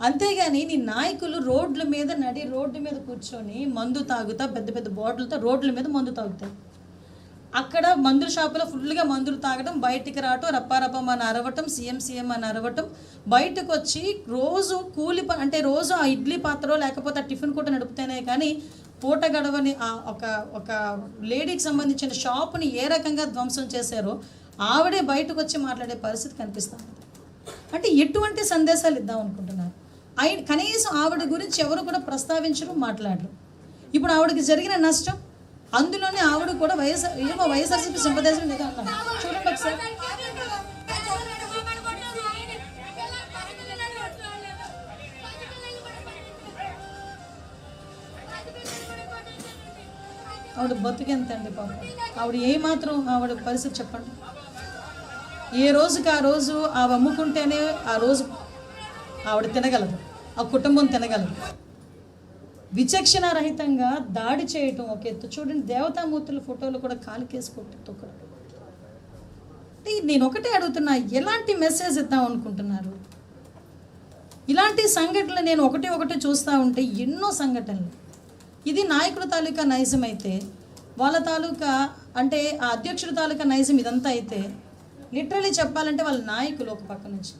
అంతేగాని నీ నాయకులు రోడ్ల మీద రోడ్డు మీద కూర్చొని మందు తాగుతా పెద్ద పెద్ద బాటిల్తో రోడ్ల మీద మందు తాగుతారు. అక్కడ మందుల షాపులో ఫుల్గా మందులు తాగడం, బయటికి రావటం, రప్పారప్పం అని అరవటం, సీఎం అని అరవటం, బయటకు వచ్చి రోజు అంటే రోజు ఆ ఇడ్లీ పాత్ర లేకపోతే ఆ టిఫిన్ కూడా నడుపుతేనే కానీ పూట గడవని ఒక లేడీకి సంబంధించిన షాపుని ఏ రకంగా ధ్వంసం చేశారో ఆవిడే బయటకు వచ్చి మాట్లాడే పరిస్థితి కనిపిస్తుంది. అంటే ఎటువంటి సందేశాలు ఇద్దాం అనుకుంటున్నారు? కనీసం ఆవిడ గురించి ఎవరు కూడా ప్రస్తావించరు, మాట్లాడరు. ఇప్పుడు ఆవిడకి జరిగిన నష్టం, అందులోనే ఆవిడ కూడా వైఎస్ఆర్సీపీ సింపథైజర్ లేదా అన్నారు. చూడండి ఒకసారి. ఆవిడ బతుకెంత అండి పాపం. ఆవిడ ఏమాత్రం ఆవిడ పరిస్థితి చెప్పండి. ఏ రోజుకి ఆ రోజు ఆవిడ అమ్ముకుంటేనే ఆ రోజు ఆవిడ తినగలదు, ఆ కుటుంబం తినగలదు. విచక్షణ రహితంగా దాడి చేయటం ఒక ఎత్తు. చూడండి, దేవతామూర్తుల ఫోటోలు కూడా కాలికేసి కొట్టి తొక్కడం. నేను ఒకటే అడుగుతున్నా, ఎలాంటి మెసేజ్ ఇద్దాం అనుకుంటున్నారు? ఇలాంటి సంఘటనలు నేను ఒకటి చూస్తూ ఉంటే ఎన్నో సంఘటనలు. ఇది నాయకుల తాలూకా నైజం అయితే, వాళ్ళ తాలూకా అంటే ఆ అధ్యక్షుడి తాలూకా నైజం ఇదంతా అయితే, లిటరలీ చెప్పాలంటే వాళ్ళ నాయకులు ఒక పక్క నుంచి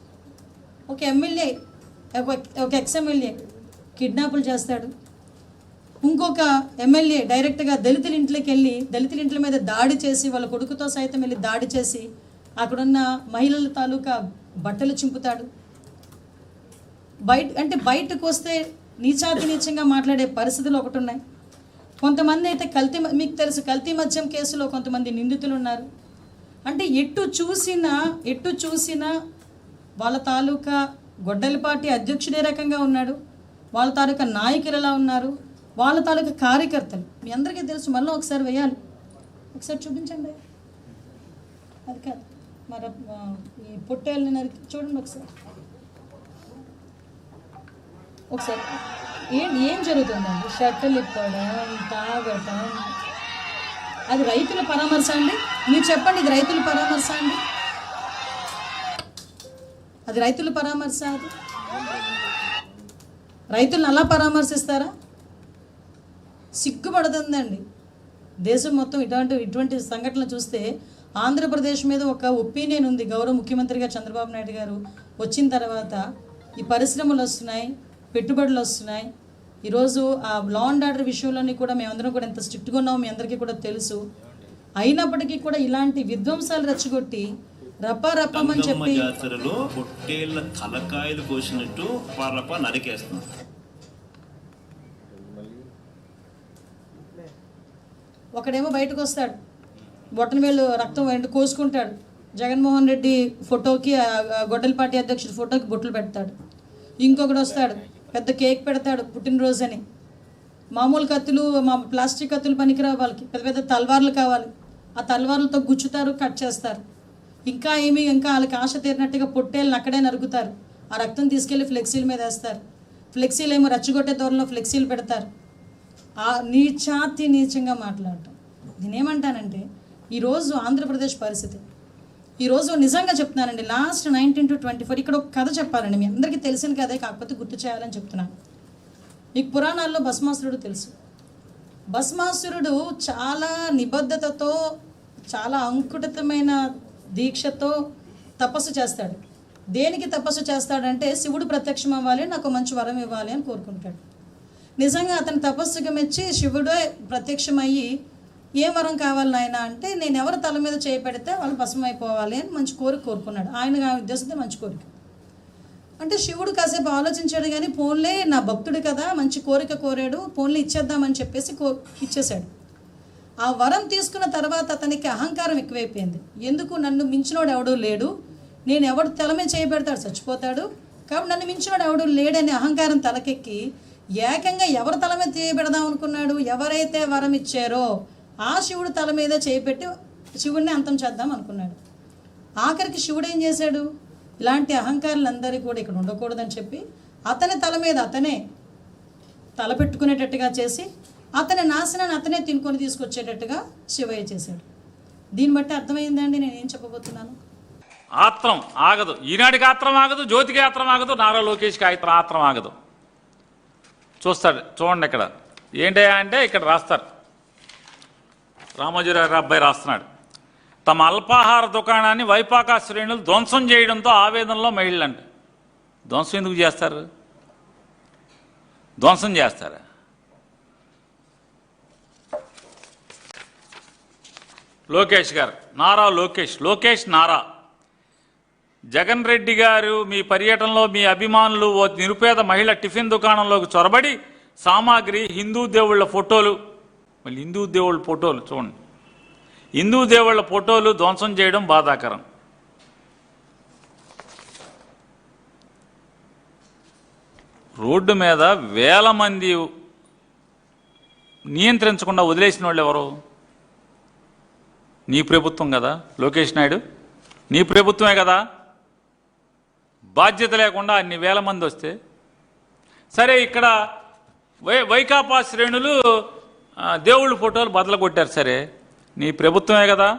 ఒక ఎమ్మెల్యే, ఒక ఎక్స్ఎమ్మెల్యే కిడ్నాపులు చేస్తాడు, ఇంకొక ఎమ్మెల్యే డైరెక్ట్గా దళితుల ఇంట్లోకి వెళ్ళి దళితుల ఇంట్ల మీద దాడి చేసి వాళ్ళ కొడుకుతో సైతం వెళ్ళి దాడి చేసి అక్కడున్న మహిళల తాలూకా బట్టలు చింపుతాడు. బయటకు వస్తే నీచంగా మాట్లాడే పరిస్థితులు ఒకటి ఉన్నాయి. కొంతమంది అయితే మీకు తెలుసు, కల్తీ మద్యం కేసులో కొంతమంది నిందితులు ఉన్నారు. అంటే ఎటు చూసినా వాళ్ళ తాలూకా గొడ్డలిపాటి అధ్యక్షుడే రకంగా ఉన్నాడు, వాళ్ళ తాలూకా నాయకులు ఎలా ఉన్నారు, వాళ్ళ తాలూకా కార్యకర్తలు మీ అందరికీ తెలుసు. మళ్ళీ ఒకసారి వేయాలి, ఒకసారి చూపించండి. అది కాదు, మరి ఈ పొట్టేళ్ళని నరికి చూడండి ఒకసారి ఏం జరుగుతుందండి? షర్టులు ఇప్పడం, తాగటం. అది రైతుల పరామర్శ అండి? మీరు చెప్పండి, ఇది రైతుల పరామర్శ అండి? అది రైతుల పరామర్శ? అది రైతులను అలా పరామర్శిస్తారా? సిగ్గుపడుతుందండి దేశం మొత్తం. ఇటువంటి సంఘటనలు చూస్తే ఆంధ్రప్రదేశ్ మీద ఒక ఒపీనియన్ ఉంది. గౌరవ ముఖ్యమంత్రిగా చంద్రబాబు నాయుడు గారు వచ్చిన తర్వాత ఈ పరిశ్రమలు వస్తున్నాయి, పెట్టుబడులు వస్తున్నాయి. ఈరోజు ఆ లా అండ్ ఆర్డర్ విషయంలోని కూడా మేమందరం కూడా ఎంత స్ట్రిక్ట్గా ఉన్నామో మీ అందరికీ కూడా తెలుసు. అయినప్పటికీ కూడా ఇలాంటి విధ్వంసాలు రెచ్చగొట్టి రప్పమని చెప్పి పొట్టేళ్ల తలకాయలు కోసినట్టు నరికేస్తున్నారు. ఒకడేమో బయటకు వస్తాడు, బొట్టన వేలు రక్తం కోసుకుంటాడు, జగన్మోహన్ రెడ్డి ఫోటోకి గొడ్డలిపాటి అధ్యక్షుడి ఫోటోకి బొట్లు పెడతాడు. ఇంకొకడు వస్తాడు, పెద్ద కేక్ పెడతాడు పుట్టినరోజు అని. మామూలు కత్తులు, ప్లాస్టిక్ కత్తులు పనికిరావు వాళ్ళకి, పెద్ద పెద్ద తల్వార్లు కావాలి. ఆ తల్వార్లతో గుచ్చుతారు, కట్ చేస్తారు. ఇంకా వాళ్ళకి ఆశ తీరినట్టుగా పొట్టేళ్ళని అక్కడే నరుకుతారు. ఆ రక్తం తీసుకెళ్ళి ఫ్లెక్సీల మీద వేస్తారు. ఫ్లెక్సీలు ఏమో రెచ్చగొట్టే దూరంలో ఫ్లెక్సీలు పెడతారు. ఆ నీచంగా మాట్లాడటం. నేనేమంటానంటే ఈరోజు ఆంధ్రప్రదేశ్ పరిస్థితి, ఈరోజు నిజంగా చెప్తున్నానండి, లాస్ట్ 19 to 24 ఇక్కడ ఒక కథ చెప్పాలండి. మీ అందరికీ తెలిసిన కథే, కాకపోతే గుర్తు చేయాలని చెప్తున్నాను. మీకు పురాణాల్లో భస్మాసురుడు తెలుసు. భస్మాసురుడు చాలా నిబద్ధతతో, చాలా అంకుటితమైన దీక్షతో తపస్సు చేస్తాడు. దేనికి తపస్సు చేస్తాడంటే శివుడు ప్రత్యక్షం అవ్వాలి, నాకు మంచి వరం ఇవ్వాలి అని కోరుకుంటాడు. నిజంగా అతని తపస్సుకి మెచ్చి శివుడే ప్రత్యక్షమయ్యి ఏ వరం కావాలి నాయన అంటే, నేను ఎవరి తల మీద చేయి పెడితే వాళ్ళు భస్మం అయిపోవాలి అని మంచి కోరుకున్నాడు. ఆయన ఉద్దేశంతో మంచి కోరిక. అంటే శివుడు కాసేపు ఆలోచించాడు, కానీ పోన్లే నా భక్తుడు కదా, మంచి కోరిక కోరాడు, పోన్లే ఇచ్చేద్దామని చెప్పేసి ఇచ్చేశాడు. ఆ వరం తీసుకున్న తర్వాత అతనికి అహంకారం ఎక్కువైపోయింది. ఎందుకు, నన్ను మించినోడు ఎవడూ లేడు, నేను ఎవడు తల మీద చేయి పెడతాడు చచ్చిపోతాడు, కాబట్టి నన్ను మించినోడు ఎవడూ లేడని అహంకారం తలకెక్కి ఏకంగా ఎవరి తల మీద చేయి పెడదాం అనుకున్నాడు? ఎవరైతే వరం ఇచ్చారో ఆ శివుడు తల మీద చేపెట్టి శివుడిని అంతం చేద్దాం అనుకున్నాడు. ఆఖరికి శివుడు ఏం చేశాడు? ఇలాంటి అహంకారులందరికీ కూడా ఇక్కడ ఉండకూడదని చెప్పి అతని తల మీద అతనే తల పెట్టుకునేటట్టుగా చేసి అతని నాశనాన్ని అతనే తినుకొని తీసుకొచ్చేటట్టుగా శివయ్య చేశాడు. దీన్ని బట్టి అర్థమైందండి నేనేం చెప్పబోతున్నాను. ఆత్రం ఆగదు. ఈనాడికి ఆత్రం ఆగదు, జ్యోతికి ఆత్రం ఆగదు, నారా లోకేష్కి ఆత్రం ఆగదు. చూస్తాడు, చూడండి ఇక్కడ ఏంటయ్యా అంటే ఇక్కడ రాస్తారు, రామోజీరావు అబ్బాయి రాస్తున్నాడు. తమ అల్పాహార దుకాణాన్ని వైపాకా శ్రేణులు ధ్వంసం చేయడంతో ఆవేదనలో మహిళలంట. ధ్వంసం ఎందుకు చేస్తారు? ధ్వంసం చేస్తారా? లోకేష్ గారు, నారా లోకేష్ నారా జగన్ రెడ్డి గారు మీ పర్యటనలో మీ అభిమానులు ఓ నిరుపేద మహిళ టిఫిన్ దుకాణంలోకి చొరబడి సామాగ్రి, హిందూ దేవుళ్ళ ఫోటోలు, మళ్ళీ హిందూ దేవుళ్ళ ఫోటోలు చూడండి, హిందూ దేవుళ్ళ ఫోటోలు ధ్వంసం చేయడం బాధాకరం. రోడ్డు మీద వేల మంది నియంత్రించకుండా వదిలేసిన వాళ్ళు ఎవరు? నీ ప్రభుత్వం కదా లోకేష్ నాయుడు, నీ ప్రభుత్వమే కదా. బాధ్యత లేకుండా అన్ని వేల మంది వస్తే సరే, ఇక్కడ వైకాపా శ్రేణులు దేవుళ్ళ ఫోటోలు బదలు కొట్టారు, సరే నీ ప్రభుత్వమే కదా.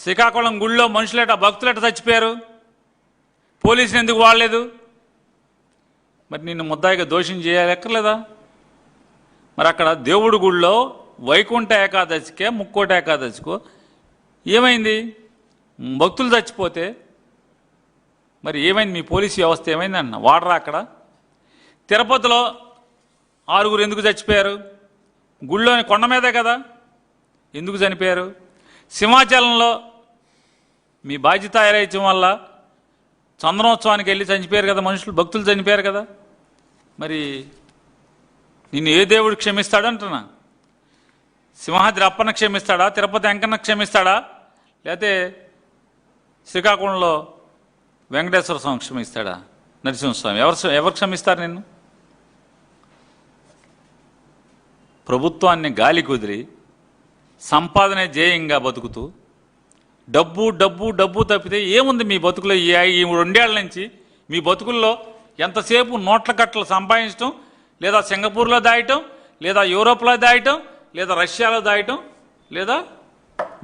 శ్రీకాకుళం గుళ్ళో మనుషులేట భక్తులేట చచ్చిపోయారు, పోలీసులు ఎందుకు వాడలేదు? మరి నిన్ను ముద్దాయిగా దోషం చేయాలెక్కర్లేదా? మరి అక్కడ దేవుడి గుళ్ళో వైకుంఠ ఏకాదశికే ముక్కోటి ఏకాదశికో ఏమైంది? భక్తులు చచ్చిపోతే మరి ఏమైంది? మీ పోలీసు వ్యవస్థ ఏమైంది అన్న వాడరా? అక్కడ తిరుపతిలో 6 ఎందుకు చచ్చిపోయారు? గుళ్ళోని కొండ మీదే కదా, ఎందుకు చనిపోయారు? సింహాచలంలో మీ బాధ్యత ఎరైచం వల్ల చంద్రోత్సవానికి వెళ్ళి చనిపోయారు కదా మనుషులు, భక్తులు చనిపోయారు కదా. మరి నిన్ను ఏ దేవుడు క్షమిస్తాడంటున్నా? సింహాద్రి అప్పన్న క్షమిస్తాడా? తిరుపతి వెంకన్న క్షమిస్తాడా? లేకపోతే శ్రీకాకుళంలో వెంకటేశ్వర స్వామి క్షమిస్తాడా? నరసింహస్వామి ఎవరు క్షమిస్తారు నిన్ను? ప్రభుత్వాన్ని గాలి కుదిరి సంపాదనే ధ్యేయంగా బతుకుతూ డబ్బు డబ్బు డబ్బు తప్పితే ఏముంది మీ బతుకులో? ఈ 2 ఏళ్ల నుంచి మీ బతుకుల్లో ఎంతసేపు నోట్ల కట్టలు సంపాదించడం, లేదా సింగపూర్లో దాయటం, లేదా యూరోప్లో దాయటం, లేదా రష్యాలో దాయటం, లేదా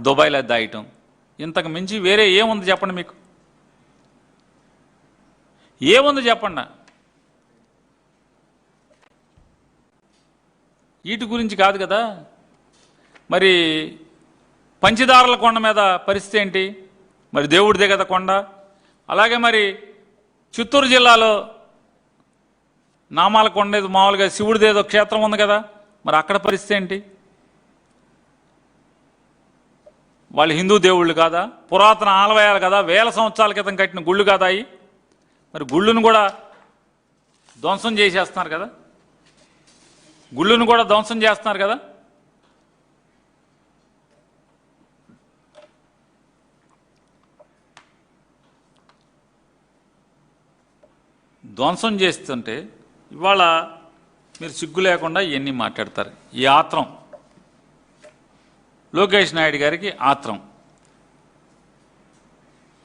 దుబాయ్లో దాయటం. ఇంతకు మించి వేరే ఏముంది చెప్పండి? మీకు ఏముంది చెప్పండి? వీటి గురించి కాదు కదా. మరి పంచదారుల కొండ మీద పరిస్థితి ఏంటి? మరి దేవుడిదే కదా కొండ. అలాగే మరి చిత్తూరు జిల్లాలో నామాల కొండ ఏదో మామూలుగా శివుడిదేదో క్షేత్రం ఉంది కదా, మరి అక్కడ పరిస్థితి ఏంటి? వాళ్ళు హిందూ దేవుళ్ళు కాదా? పురాతన ఆలయాలు కదా, వేల సంవత్సరాల క్రితం కట్టిన గుళ్ళు కాదా అవి? మరి గుళ్ళును కూడా ధ్వంసం చేసేస్తున్నారు కదా, గుళ్ళును కూడా ధ్వంసం చేస్తున్నారు కదా. ధ్వంసం చేస్తుంటే ఇవాళ మీరు సిగ్గు లేకుండా ఇవన్నీ మాట్లాడతారు. ఈ ఆత్రం లోకేష్ నాయుడు గారికి ఆత్రం,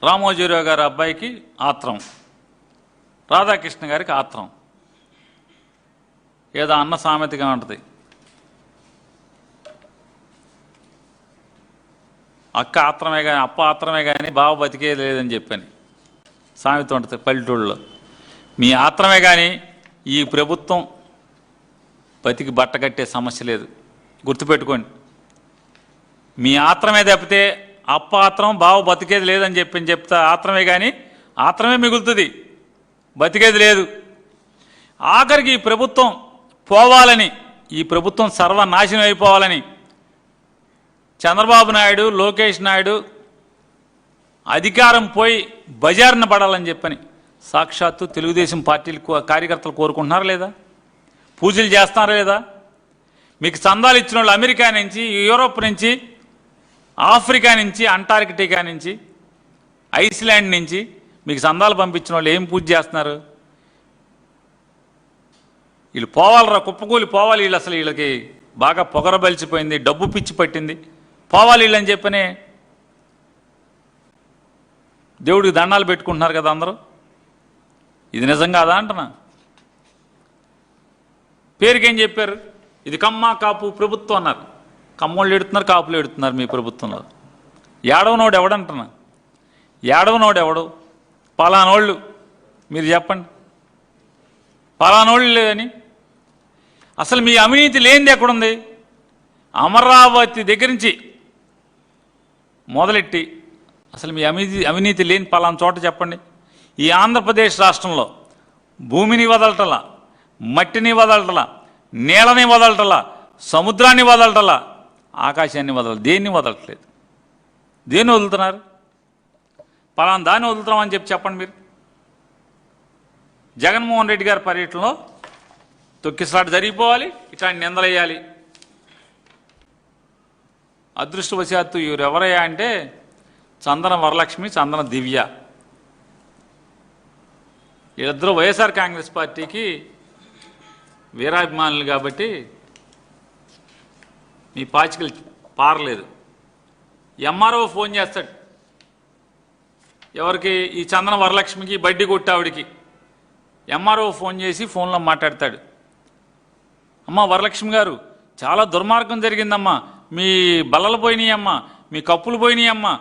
రామోజీరావు గారి అబ్బాయికి ఆత్రం, రాధాకృష్ణ గారికి ఆత్రం. ఏదో అన్న సామెతగా ఉంటుంది, అక్క ఆత్రమే కానీ అప్ప ఆత్రమే కానీ బావ బతికేది లేదని చెప్పని సామెత ఉంటుంది పల్లెటూళ్ళలో. మీ ఆత్రమే కానీ ఈ ప్రభుత్వం బతికి బట్టగట్టే సమస్య లేదు, గుర్తుపెట్టుకోండి. మీ ఆత్రమే తప్పితే అప్ప ఆత్రం బావ బతికేది లేదని చెప్తా ఆత్రమే కానీ ఆత్రమే మిగులుతుంది, బతికేది లేదు. ఆఖరికి ఈ ప్రభుత్వం పోవాలని, ఈ ప్రభుత్వం సర్వనాశనం అయిపోవాలని చంద్రబాబు నాయుడు, లోకేష్ నాయుడు అధికారం పోయి బజారున పడాలని చెప్పని సాక్షాత్తు తెలుగుదేశం పార్టీలు కార్యకర్తలు కోరుకుంటున్నారా లేదా? పూజలు చేస్తున్నారా లేదా? మీకు చందాలు ఇచ్చిన వాళ్ళు అమెరికా నుంచి, యూరోప్ నుంచి, ఆఫ్రికా నుంచి, అంటార్కిటికా నుంచి, ఐస్లాండ్ నుంచి మీకు చందాలు పంపించిన వాళ్ళు ఏం పూజ చేస్తున్నారు? వీళ్ళు పోవాలరా, కుప్పకూలి పోవాలి వీళ్ళు. అసలు వీళ్ళకి బాగా పొగరబలిచిపోయింది, డబ్బు పిచ్చి పట్టింది, పోవాలి వీళ్ళని చెప్పనే దేవుడికి దండాలు పెట్టుకుంటున్నారు కదా అందరూ. ఇది నిజం కాదా అంటున్నా? పేరుకేం చెప్పారు? ఇది కమ్మ కాపు ప్రభుత్వం అన్నారు. కమ్మోళ్ళు ఎడుతున్నారు, కాపులు ఎడుతున్నారు మీ ప్రభుత్వంలో. ఏడవనోడు ఎవడంటున్నా? ఏడవనోడు ఎవడు? పలానోళ్ళు మీరు చెప్పండి, పలానోళ్ళు లేదని. అసలు మీ అవినీతి లేనిది ఎక్కడుంది? అమరావతి దగ్గర నుంచి మొదలెట్టి అసలు మీ అవినీతి లేని పలానా చోట చెప్పండి. ఈ ఆంధ్రప్రదేశ్ రాష్ట్రంలో భూమిని వదలటలా, మట్టిని వదలటలా, నీళ్ళని వదలటలా, సముద్రాన్ని వదలటలా, ఆకాశాన్ని దేన్ని వదలట్లేదు. దేన్ని వదులుతున్నారు? పలానా దాన్ని వదులుతున్నామని చెప్పండి మీరు. జగన్మోహన్ రెడ్డి గారి పర్యటనలో తొక్కిసలాట జరిగిపోవాలి, ఇట్లాంటి నిందలేయాలి. అదృష్టవశాత్తు ఎవరయ్యా అంటే చందన వరలక్ష్మి, చందన దివ్య. వీళ్ళిద్దరూ వైఎస్ఆర్ కాంగ్రెస్ పార్టీకి వీరాభిమానులు కాబట్టి మీ పాచికలు పారలేదు. ఎంఆర్ఓ ఫోన్ చేస్తాడు ఎవరికి? ఈ చందన వరలక్ష్మికి, బడ్డీ కొట్టావిడికి. ఎంఆర్ఓ ఫోన్ చేసి ఫోన్లో మాట్లాడతాడు. అమ్మా వరలక్ష్మి గారు, చాలా దుర్మార్గం జరిగిందమ్మా, మీ బల్లలు పోయినాయమ్మా, మీ కప్పులు పోయినాయమ్మా,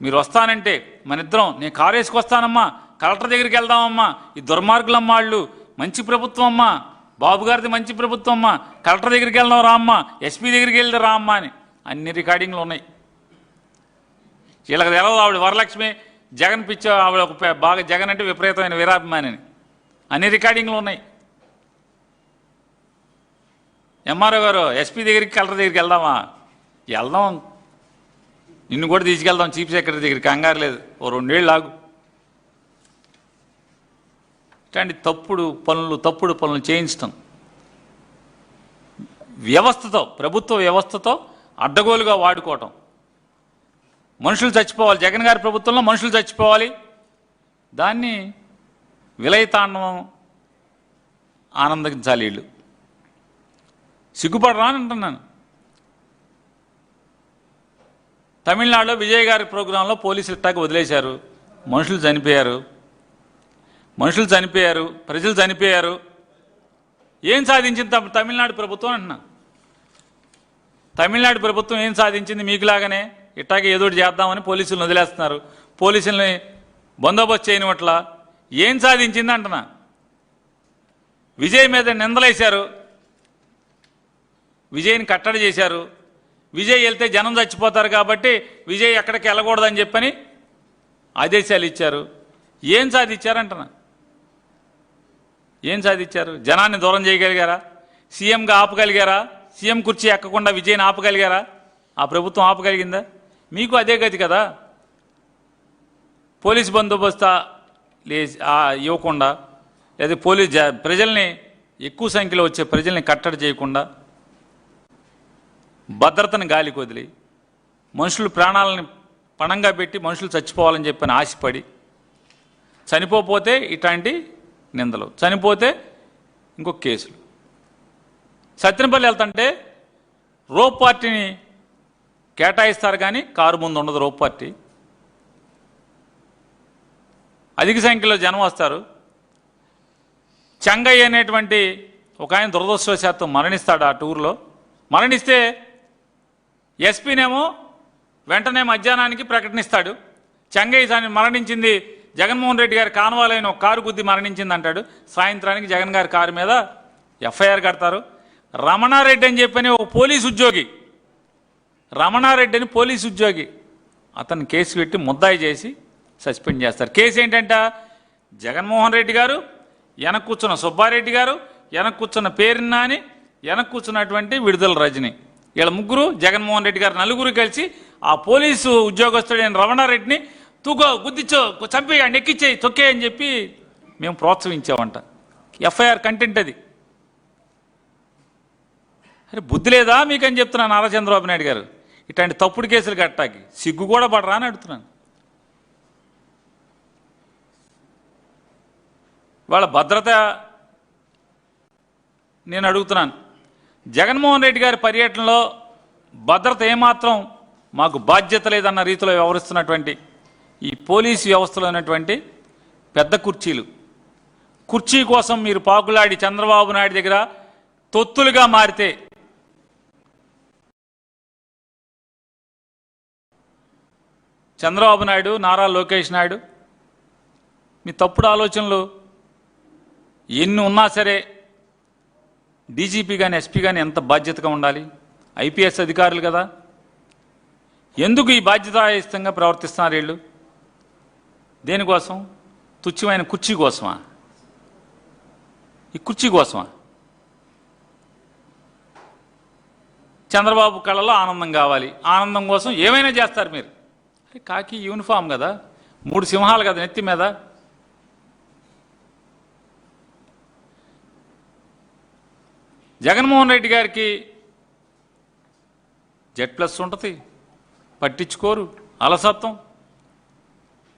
మీరు వస్తానంటే మన ఇద్దరం నేను కారు వేసుకొస్తానమ్మా, కలెక్టర్ దగ్గరికి వెళ్దామమ్మా, ఈ దుర్మార్గులమ్మా వాళ్ళు, మంచి ప్రభుత్వం అమ్మా, బాబు గారిది మంచి ప్రభుత్వం అమ్మా, కలెక్టర్ దగ్గరికి వెళ్దాం రా అమ్మా, ఎస్పీ దగ్గరికి వెళ్తే రా అమ్మా అని అన్ని రికార్డింగ్లు ఉన్నాయి. వీళ్ళకి తెలవదు ఆవిడ వరలక్ష్మి జగన్ పిచ్చ, ఆవిడ ఒక బాగా జగన్ అంటే విపరీతమైన వీరాభిమాని అని అన్ని రికార్డింగ్లు ఉన్నాయి. ఎంఆర్ఓ గారు, ఎస్పీ దగ్గరికి కలెక్టర్ దగ్గరికి వెళ్దామా? వెళ్దాం, నిన్ను కూడా తీసుకెళ్దాం చీఫ్ సెక్రటరీ దగ్గరికి, కంగారు లేదు, ఓ 2 ఏళ్ళు ఆగు. ఇట్లాంటి తప్పుడు పనులు చేయించటం, వ్యవస్థతో, ప్రభుత్వ వ్యవస్థతో అడ్డగోలుగా వాడుకోవటం. మనుషులు చచ్చిపోవాలి, జగన్ గారి ప్రభుత్వంలో మనుషులు చచ్చిపోవాలి, దాన్ని విలయతాండవం ఆనందించాలి. వీళ్ళు సిగ్గుపడరా అని అంటున్నాను. తమిళనాడులో విజయ్ గారి ప్రోగ్రాంలో పోలీసులు ఇట్టాక వదిలేశారు, మనుషులు చనిపోయారు, ప్రజలు చనిపోయారు. ఏం సాధించింది తమిళనాడు ప్రభుత్వం అంటున్నా? తమిళనాడు ప్రభుత్వం ఏం సాధించింది? మీకులాగానే ఇట్టాగే ఏదోటి చేద్దామని పోలీసులను వదిలేస్తున్నారు, పోలీసుల్ని బందోబస్తు చేయనివట్ల. ఏం సాధించింది అంటున్నా? విజయ్ మీద నిందలేశారు, విజయ్ని కట్టడి చేశారు. విజయ్ వెళ్తే జనం చచ్చిపోతారు కాబట్టి విజయ్ ఎక్కడికి వెళ్ళకూడదని చెప్పని ఆదేశాలు ఇచ్చారు. ఏం సాధించారంటున్నా? ఏం సాధించారు? జనాన్ని దూరం చేయగలిగారా? సీఎంగా ఆపగలిగారా? సీఎం కుర్చీ ఎక్కకుండా విజయ్ని ఆపగలిగారా? ఆ ప్రభుత్వం ఆపగలిగిందా? మీకు అదే గతి కదా. పోలీస్ బందోబస్తు ఇవ్వకుండా, లేదా ప్రజల్ని ఎక్కువ సంఖ్యలో వచ్చే ప్రజల్ని కట్టడి చేయకుండా, భద్రతను గాలికి వదిలి, మనుషులు ప్రాణాలని పణంగా పెట్టి మనుషులు చచ్చిపోవాలని చెప్పని ఆశపడి, చనిపోతే ఇట్లాంటి నిందలు, చనిపోతే ఇంకొక కేసులు. సత్యనపల్లి వెళ్తుంటే రోప్ పార్టీని కేటాయిస్తారు కానీ కారు ముందు ఉండదు రోప్ పార్టీ. అధిక సంఖ్యలో జనం వస్తారు. చెంగయ్య అనేటువంటి ఒక ఆయన దురదృష్టవశాత్తు మరణిస్తాడు ఆ టూర్లో. మరణిస్తే ఎస్పీనేమో వెంటనే మధ్యాహ్నానికి ప్రకటనిస్తాడు, చెంగయ్య మరణించింది జగన్మోహన్ రెడ్డి గారి కాన్వాలైన ఒక కారు గుద్ది మరణించింది అంటాడు. సాయంత్రానికి జగన్ గారి కారు మీద ఎఫ్ఐఆర్ కడతారు. రమణారెడ్డి అని చెప్పని ఒక పోలీసు ఉద్యోగి, రమణారెడ్డి అని పోలీసు ఉద్యోగి, అతను కేసు పెట్టి ముద్దాయి చేసి సస్పెండ్ చేస్తారు. కేసు ఏంటంటే జగన్మోహన్ రెడ్డి గారు, వెనక కూర్చున్న సుబ్బారెడ్డి గారు, వెనక కూర్చున్న పేరున్నాని, వెనక కూర్చున్నటువంటి విడుదల రజని, వీళ్ళ ముగ్గురు, జగన్మోహన్ రెడ్డి గారు నలుగురు కలిసి ఆ పోలీసు ఉద్యోగస్తుడైన రమణారెడ్డిని గుద్దిచ్చో, చంపేయండి, ఎక్కిచ్చేయి, తొక్కేయని చెప్పి మేము ప్రోత్సహించామంట. ఎఫ్ఐఆర్ కంటెంట్ అది. అరే బుద్ధి లేదా మీకని చెప్తున్నాను. నారా చంద్రబాబు నాయుడు గారు ఇట్లాంటి తప్పుడు కేసులు కట్టాకి సిగ్గు కూడా పడరా అని అడుగుతున్నాను. వాళ్ళ భద్రత నేను అడుగుతున్నాను. జగన్మోహన్ రెడ్డి గారి పర్యటనలో భద్రత ఏమాత్రం మాకు బాధ్యత లేదన్న రీతిలో వ్యవహరిస్తున్నటువంటి ఈ పోలీసు వ్యవస్థలో ఉన్నటువంటి పెద్ద కుర్చీలు, కుర్చీ కోసం మీరు పాకులాడి చంద్రబాబు నాయుడు దగ్గర తొత్తులుగా మారితే చంద్రబాబు నాయుడు, నారా లోకేష్ నాయుడు, మీ తప్పుడు ఆలోచనలు ఎన్ని ఉన్నా సరే డీజీపీ కానీ ఎస్పీ కానీ ఎంత బాధ్యతగా ఉండాలి? ఐపీఎస్ అధికారులు కదా. ఎందుకు ఈ బాధ్యతాయుతంగా ప్రవర్తిస్తున్నారు వీళ్ళు? దేనికోసం? తుచ్చమైన కుర్చీ కోసమా? ఈ కుర్చీ కోసమా? చంద్రబాబు కళ్ళలో ఆనందం కావాలి, ఆనందం కోసం ఏమైనా చేస్తారు మీరు. కాకి యూనిఫామ్ కదా, 3 సింహాలు కదా నెత్తి మీద. జగన్మోహన్ రెడ్డి గారికి Z+ ఉంటుంది, పట్టించుకోరు, అలసత్వం.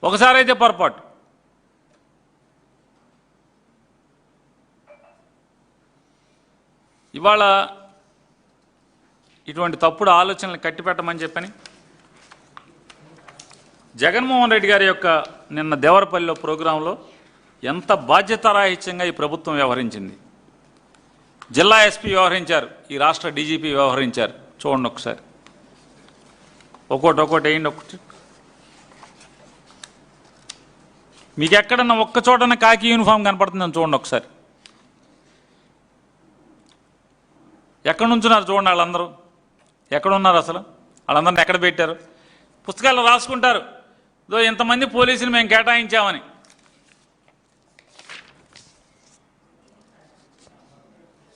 ఒకసారి అయితే పొరపాటు. ఇవాళ ఇటువంటి తప్పుడు ఆలోచనలు కట్టిపెట్టమని చెప్పని జగన్మోహన్ రెడ్డి గారి యొక్క నిన్న దేవరపల్లిలో ప్రోగ్రాంలో ఎంత బాధ్యతారాహిత్యంగా ఈ ప్రభుత్వం వ్యవహరించింది. జిల్లా ఎస్పీ వ్యవహరించారు, ఈ రాష్ట్ర డీజీపీ వ్యవహరించారు. చూడండి ఒకసారి, ఒక్కోటి వేయండి. ఒకటి మీకు ఎక్కడన్నా ఒక్క చోటన కాకి యూనిఫామ్ కనపడుతుందని చూడండి ఒకసారి. ఎక్కడ నుంచున్నారు చూడండి వాళ్ళందరూ. ఎక్కడున్నారు అసలు? వాళ్ళందరినీ ఎక్కడ పెట్టారు? పుస్తకాల్లో రాసుకుంటారు, ఇదో ఇంతమంది పోలీసులు మేము కేటాయించామని.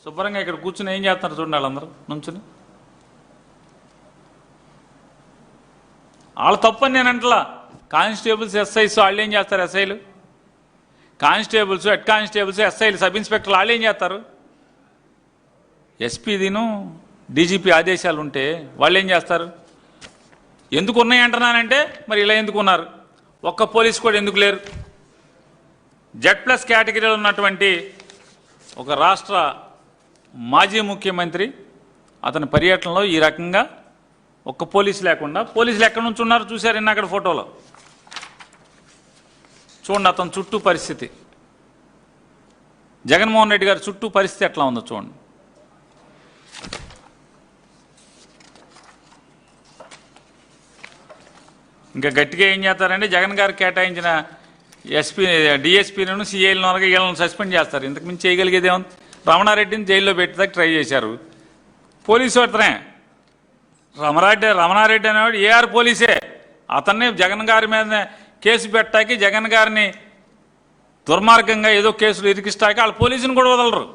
శుభ్రంగా ఇక్కడ కూర్చుని ఏం చేస్తున్నారు చూడండి వాళ్ళందరూ నుంచుని. వాళ్ళ తప్పని నేను అంటలా. కానిస్టేబుల్స్, ఎస్ఐస్ వాళ్ళు ఏం చేస్తారు? ఎస్ఐలు, కానిస్టేబుల్స్, హెడ్ కానిస్టేబుల్స్, ఎస్ఐలు, సబ్ ఇన్స్పెక్టర్లు వాళ్ళు ఏం చేస్తారు? ఎస్పీదిను డీజీపీ ఆదేశాలు ఉంటే వాళ్ళు ఏం చేస్తారు? ఎందుకు ఉన్నాయి అంటున్నానంటే మరి ఇలా ఎందుకు ఉన్నారు? ఒక్క పోలీస్ కూడా ఎందుకు లేరు? Z+ కేటగిరీలో ఉన్నటువంటి ఒక రాష్ట్ర మాజీ ముఖ్యమంత్రి అతని పర్యటనలో ఈ రకంగా ఒక్క పోలీసు లేకుండా, పోలీసులు ఎక్కడి నుంచి ఉన్నారు చూశారు నిన్న అక్కడ ఫోటోలో. చూడండి అతని చుట్టూ పరిస్థితి, జగన్మోహన్ రెడ్డి గారి చుట్టూ పరిస్థితి ఎట్లా ఉందో చూడండి. ఇంకా గట్టిగా ఏం చేస్తారంటే జగన్ గారు కేటాయించిన ఎస్పీ, డిఎస్పీలను, సిఐలను వీళ్ళని సస్పెండ్ చేస్తారు. ఇంతకు మించి చేయగలిగేది ఏముంది? రమణారెడ్డిని జైల్లో పెట్టేదాకా ట్రై చేశారు. పోలీసు అతనే రమణారెడ్డి అనేవాడు ఏఆర్ పోలీసే. అతన్ని జగన్ గారి మీద కేసు పెట్టాకి, జగన్ గారిని దుర్మార్గంగా ఏదో కేసులు ఇరికిస్తాకి వాళ్ళ పోలీసుని కూడా వదలరు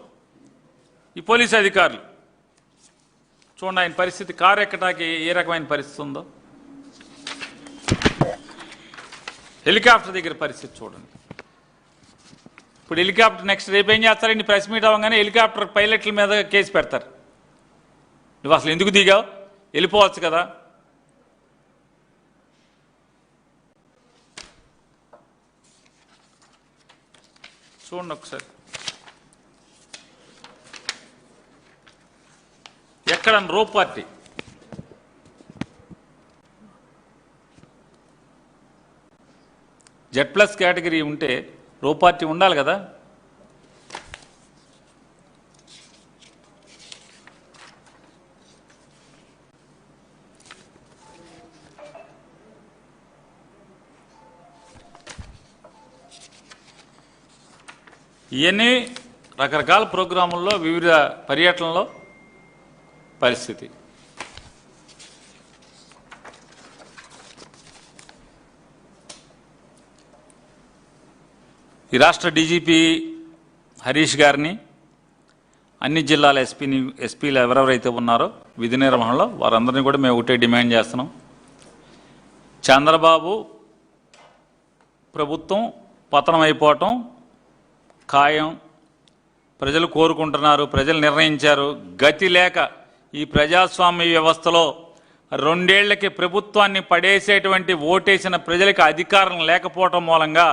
ఈ పోలీసు అధికారులు. చూడండి ఆయన పరిస్థితి, కారు ఎక్కటాకి ఏ రకమైన పరిస్థితి ఉందో. హెలికాప్టర్ దగ్గర పరిస్థితి చూడండి. ఇప్పుడు హెలికాప్టర్ నెక్స్ట్ రేపు ఏం చేస్తారండి? ప్రెస్ మీట్ అవ్వగానే హెలికాప్టర్ పైలట్ల మీద కేసు పెడతారు. నువ్వు అసలు ఎందుకు దిగావు? వెళ్ళిపోవచ్చు కదా. చూడండి ఒకసారి, ఎక్కడ రో పార్టీ Z+ కేటగిరీ ఉంటే రో పార్టీ ఉండాలి కదా. ఇవన్నీ రకరకాల ప్రోగ్రాముల్లో, వివిధ పర్యటనలో పరిస్థితి. ఈ రాష్ట్ర డీజీపీ హరీష్ గారిని, అన్ని జిల్లాల ఎస్పీలు ఎవరెవరైతే ఉన్నారో విధి నిర్వహణలో వారందరినీ కూడా మేము ఒకటే డిమాండ్ చేస్తున్నాం. చంద్రబాబు ప్రభుత్వం పతనం అయిపోవటం ఖాయం, ప్రజలు కోరుకుంటున్నారు, ప్రజలు నిర్ణయించారు. గతి లేక ఈ ప్రజాస్వామ్య వ్యవస్థలో 2 ఏళ్లకి ప్రభుత్వాన్ని పడేసేటువంటి ఓటేసిన ప్రజలకు అధికారం లేకపోవటం మూలంగా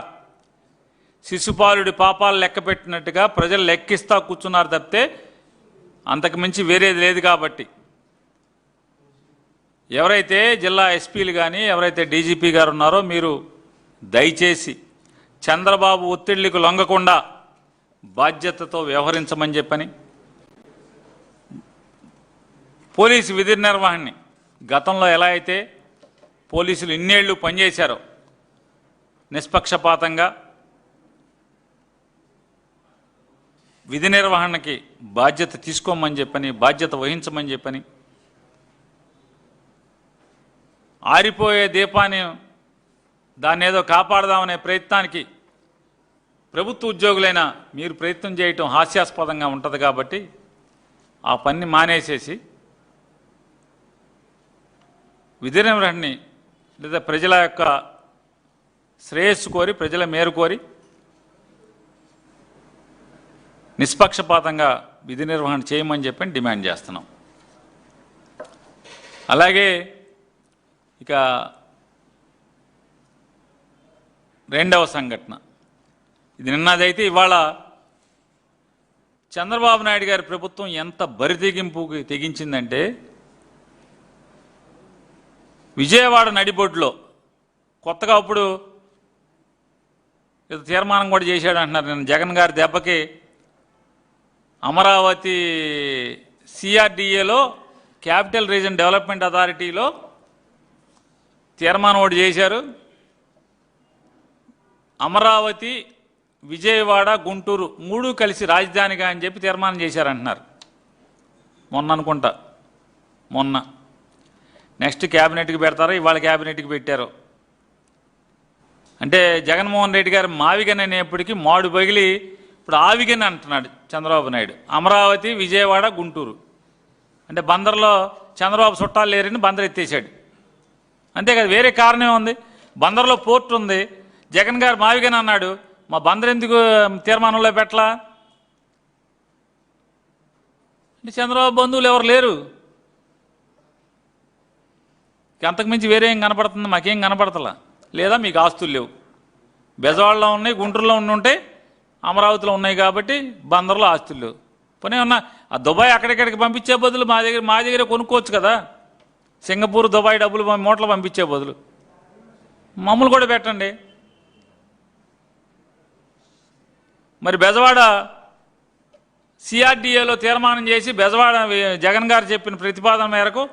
శిశుపాలుడి పాపాలు లెక్క పెట్టినట్టుగా ప్రజలు లెక్కిస్తా కూర్చున్నారు తప్పితే అంతకు మించి వేరేది లేదు. కాబట్టి ఎవరైతే జిల్లా ఎస్పీలు కానీ, ఎవరైతే డీజీపీ గారు ఉన్నారో మీరు దయచేసి చంద్రబాబు ఒత్తిళ్లకు లొంగకుండా బాధ్యతతో వ్యవహరించమని చెప్పని, పోలీసు విధి నిర్వహణని గతంలో ఎలా అయితే పోలీసులు ఇన్నేళ్లు పనిచేశారో నిష్పక్షపాతంగా విధి నిర్వహణకి బాధ్యత తీసుకోమని చెప్పని, బాధ్యత వహించమని చెప్పని, ఆరిపోయే దీపాన్ని దాన్ని ఏదో కాపాడదామనే ప్రయత్నానికి ప్రభుత్వ ఉద్యోగులైన మీరు ప్రయత్నం చేయటం హాస్యాస్పదంగా ఉంటుంది. కాబట్టి ఆ పని మానేసేసి విధి నిర్వహణని లేదా ప్రజల యొక్క శ్రేయస్సు కోరి, ప్రజల మేలు కోరి నిష్పక్షపాతంగా విధి నిర్వహణ చేయమని చెప్పని డిమాండ్ చేస్తున్నాం. అలాగే ఇక రెండవ సంఘటన, ఇది నిన్నదైతే ఇవాళ చంద్రబాబు నాయుడు గారి ప్రభుత్వం ఎంత బరితెగింపుకి తెగించిందంటే, విజయవాడ నడిబొడ్డులో కొత్తగా ఇప్పుడు తీర్మానం కూడా చేశాడు అంటున్నారు. నేను జగన్ గారి దెబ్బకి అమరావతి సిఆర్డిఏలో, క్యాపిటల్ రీజన్ డెవలప్మెంట్ అథారిటీలో తీర్మానం ఒకటి చేశారు. అమరావతి, విజయవాడ, గుంటూరు 3 కలిసి రాజధానిగా అని చెప్పి తీర్మానం చేశారంటున్నారు. మొన్న అనుకుంటా, మొన్న నెక్స్ట్ క్యాబినెట్కి పెడతారో ఇవాళ క్యాబినెట్కి పెట్టారు. అంటే జగన్మోహన్ రెడ్డి గారు మావిగన్ అనేప్పటికీ మాడు పగిలి ఇప్పుడు ఆవిగన్ అంటున్నాడు చంద్రబాబు నాయుడు. అమరావతి, విజయవాడ, గుంటూరు అంటే బందర్లో చంద్రబాబు చుట్టాలు లేరని బందర్ ఎత్తేసాడు. అంతే కదా, వేరే కారణం ఉంది. బందర్లో పోర్ట్ ఉంది, జగన్ గారు మావిగన్ అన్నాడు, మా బందర్ ఎందుకు తీర్మానంలో పెట్టలా అంటే చంద్రబాబు బంధువులు ఎవరు లేరు. అంతకుమించి వేరే ఏం కనపడుతుంది? మాకేం కనపడతలా. లేదా మీకు ఆస్తులు లేవు, బెజవాడలో ఉన్నాయి, గుంటూరులో ఉంటే అమరావతిలో ఉన్నాయి కాబట్టి బందర్లో ఆస్తులు లేవు. పోనీ ఉన్న ఆ దుబాయ్ అక్కడిక్కడికి పంపించే బదులు మా దగ్గర కొనుక్కోవచ్చు కదా. సింగపూర్, దుబాయ్ డబ్బులు మూటలు పంపించే బదులు మమ్మల్ని కూడా పెట్టండి. మరి బెజవాడ సిఆర్డిఏలో తీర్మానం చేసి బెజవాడ జగన్ గారు చెప్పిన ప్రతిపాదన మేరకు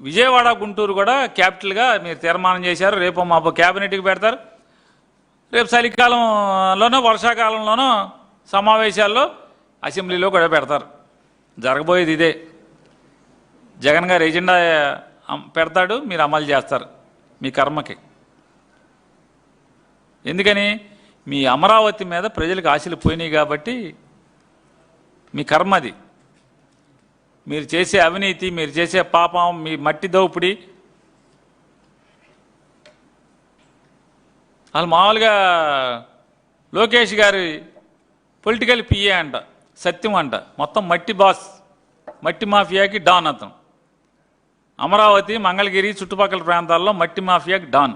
విజయవాడ, గుంటూరు కూడా క్యాపిటల్గా మీరు తీర్మానం చేశారు. రేపు మాపు క్యాబినెట్కి పెడతారు. రేపు చలికాలంలోనో వర్షాకాలంలోనో సమావేశాల్లో అసెంబ్లీలో కూడా పెడతారు. జరగబోయేది ఇదే. జగన్ గారు ఎజెండా పెడతాడు, మీరు అమలు చేస్తారు మీ కర్మకి. ఎందుకని? మీ అమరావతి మీద ప్రజలకు ఆశలు పోయినాయి కాబట్టి మీ కర్మ అది. మీరు చేసే అవినీతి, మీరు చేసే పాపం, మీ మట్టి దోపిడి. వాళ్ళు మామూలుగా లోకేష్ గారి పొలిటికల్ పిఏ అంట, సత్యం అంట, మొత్తం మట్టి బాస్, మట్టి మాఫియాకి డాన్ అతను. అమరావతి, మంగళగిరి చుట్టుపక్కల ప్రాంతాల్లో మట్టి మాఫియాకి డాన్.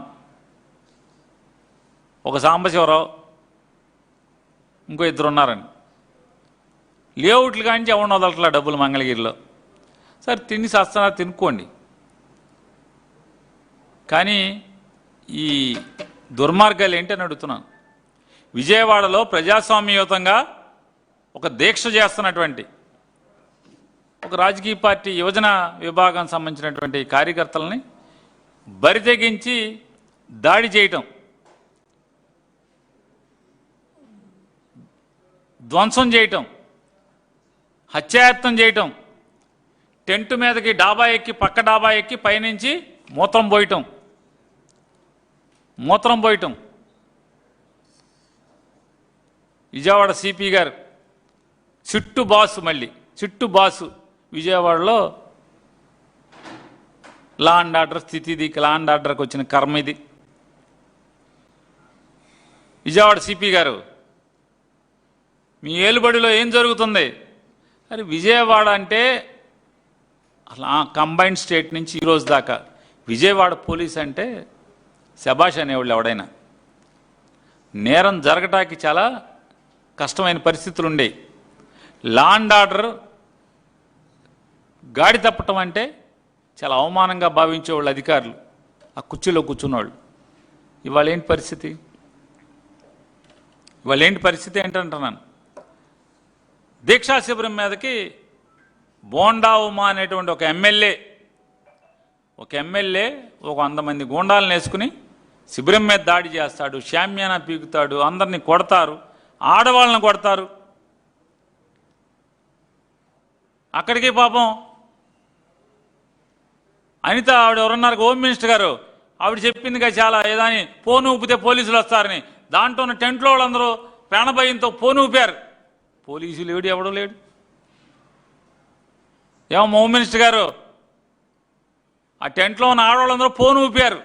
ఒక సాంబశివరావు, ఇంకో 2 ఉన్నారండి. లేఅవుట్లు కానించి ఎవరిని వదలట్లా డబ్బులు మంగళగిరిలో. సరే తిని సస్తున్నా తినుకోండి. కానీ ఈ దుర్మార్గాలు ఏంటని అడుగుతున్నాను. విజయవాడలో ప్రజాస్వామ్యయుతంగా ఒక దీక్ష చేస్తున్నటువంటి ఒక రాజకీయ పార్టీ యువజన విభాగం సంబంధించినటువంటి కార్యకర్తలని బరితెగించి దాడి చేయటం, ధ్వంసం చేయటం, హత్యాయత్నం చేయటం, టెంటు మీదకి డాబా ఎక్కి, పక్క డాబా ఎక్కి పైనుంచి మూత్రం పోయటం. విజయవాడ సిపి గారు చుట్టు బాసు విజయవాడలో లా అండ్ ఆర్డర్ స్థితి, ఇది లా అండ్ ఆర్డర్కి వచ్చిన కర్మ ఇది. విజయవాడ సిపి గారు, మీ ఏలుబడిలో ఏం జరుగుతుంది? అరే విజయవాడ అంటే అలా కంబైన్డ్ స్టేట్ నుంచి ఈరోజు దాకా విజయవాడ పోలీస్ అంటే శబాష్ అనేవాళ్ళు. ఎవడైనా నేరం జరగటానికి చాలా కష్టమైన పరిస్థితులు ఉండేవి. లా అండ్ ఆర్డర్ గాడి తప్పటం అంటే చాలా అవమానంగా భావించేవాళ్ళు అధికారులు, ఆ కుర్చీలో కూర్చున్నవాళ్ళు. ఇవాళ ఏంటి పరిస్థితి ఏంటంటున్నాను. దీక్షా శిబిరం మీదకి బోండా ఉమా అనేటువంటి ఒక ఎమ్మెల్యే ఒక 100 మంది గూండాలను వేసుకుని శిబిరం మీద దాడి చేస్తాడు, షామ్యానా పీకుతాడు, అందరినీ కొడతారు, ఆడవాళ్ళని కొడతారు. అక్కడికి పాపం అనిత ఆవిడ ఎవరున్నారు హోమ్ మినిస్టర్ గారు ఆవిడ చెప్పింది కదా చాలా ఏదని ఫోన్ ఊపితే పోలీసులు వస్తారని. దాంట్లో ఉన్న టెంట్లో వాళ్ళందరూ ప్రాణభయంతో ఫోన్ ఊపారు. పోలీసులు లేడు, ఎవడో లేడు. ఏమో హోమ్ మినిస్టర్ గారు ఆ టెంట్లో ఉన్న ఆడవాళ్ళందరూ ఫోన్ ఊపారు.